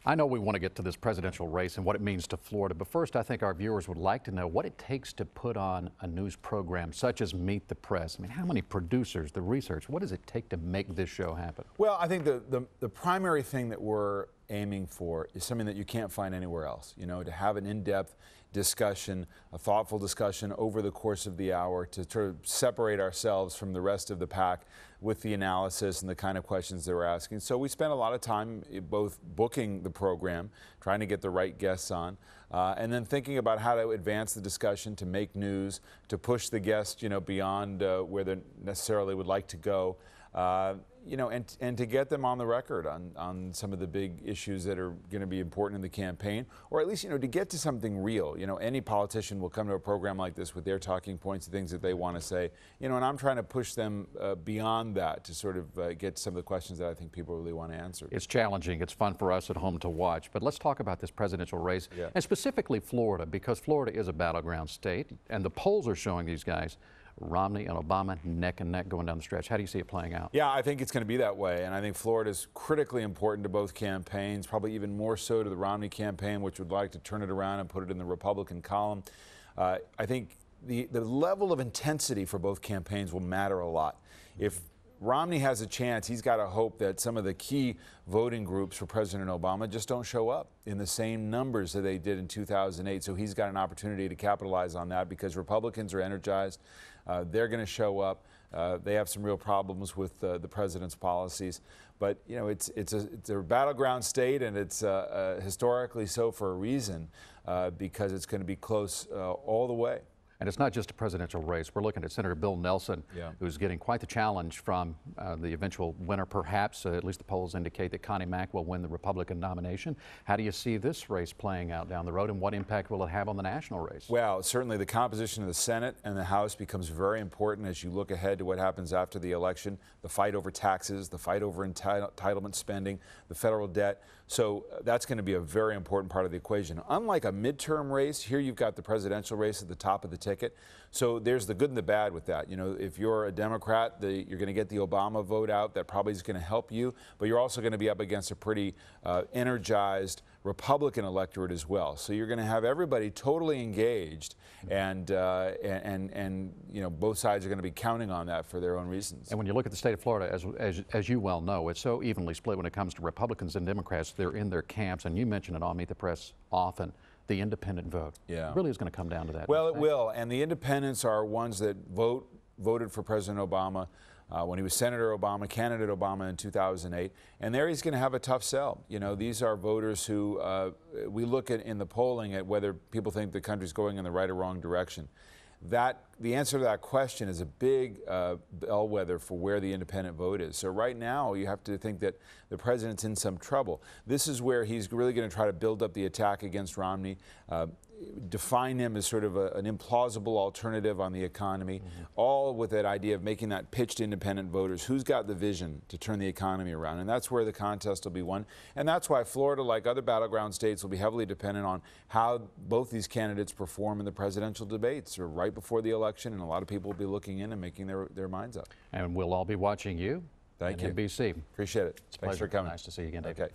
I know we want to get to this presidential race and what it means to Florida, but first I think our viewers would like to know what it takes to put on a news program such as Meet the Press. I mean, how many producers, the research, what does it take to make this show happen? Well, I think the primary thing that we're aiming for is something that you can't find anywhere else, you know, to have an in-depth discussion, a thoughtful discussion over the course of the hour to sort of separate ourselves from the rest of the pack with the analysis and the kind of questions that we're asking. So we spend a lot of time both booking the program, trying to get the right guests on, and then thinking about how to advance the discussion, to make news, to push the guests, you know, beyond where they necessarily would like to go. You know, and to get them on the record on some of the big issues that are going to be important in the campaign, or at least, you know, to get to something real. You know, any politician will come to a program like this with their talking points, the things that they want to say, you know, and I'm trying to push them beyond that to sort of get to some of the questions that I think people really want to answer. It's challenging. It's fun for us at home to watch, but let's talk about this presidential race, and specifically Florida, because Florida is a battleground state, and the polls are showing these guys, Romney and Obama, neck and neck going down the stretch. How do you see it playing out? Yeah, I think it's going to be that way, and I think Florida is critically important to both campaigns, probably even more so to the Romney campaign, which would like to turn it around and put it in the Republican column. I think the level of intensity for both campaigns will matter a lot. If Romney has a chance, he's got to hope that some of the key voting groups for President Obama just don't show up in the same numbers that they did in 2008. So he's got an opportunity to capitalize on that because Republicans are energized. They're going to show up. They have some real problems with the president's policies. But, you know, it's a battleground state, and it's historically so for a reason, because it's going to be close all the way. And it's not just a presidential race. We're looking at Senator Bill Nelson, who's getting quite the challenge from the eventual winner, perhaps. At least the polls indicate that Connie Mack will win the Republican nomination. How do you see this race playing out down the road, and what impact will it have on the national race? Well, certainly the composition of the Senate and the House becomes very important as you look ahead to what happens after the election, the fight over taxes, the fight over entitlement spending, the federal debt. So that's going to be a very important part of the equation. Unlike a midterm race, here you've got the presidential race at the top of the ticket. So there's the good and the bad with that. You know, if you're a Democrat, you're going to get the Obama vote out. That probably is going to help you. But you're also going to be up against a pretty energized Republican electorate as well. So you're going to have everybody totally engaged, and you know, both sides are going to be counting on that for their own reasons. And when you look at the state of Florida, as you well know, it's so evenly split when it comes to Republicans and Democrats. They're in their camps, and you mention it on Meet the Press often. The independent vote. It really is going to come down to that. Well, it will, and the independents are ones that voted for President Obama when he was Senator Obama, candidate Obama in 2008, and there he's going to have a tough sell. You know, these are voters who we look at in the polling at whether people think the country's going in the right or wrong direction. The answer to that question is a big bellwether for where the independent vote is. So right now, you have to think that the president's in some trouble. This is where he's really going to try to build up the attack against Romney, define him as sort of an implausible alternative on the economy, all with that idea of making that pitch to independent voters. Who's got the vision to turn the economy around? And that's where the contest will be won. And that's why Florida, like other battleground states, will be heavily dependent on how both these candidates perform in the presidential debates or right before the election. And a lot of people will be looking in and making their minds up. And we'll all be watching you. Thank you. NBC. Appreciate it. It's a pleasure. Thanks for coming. Nice to see you again, David. Okay.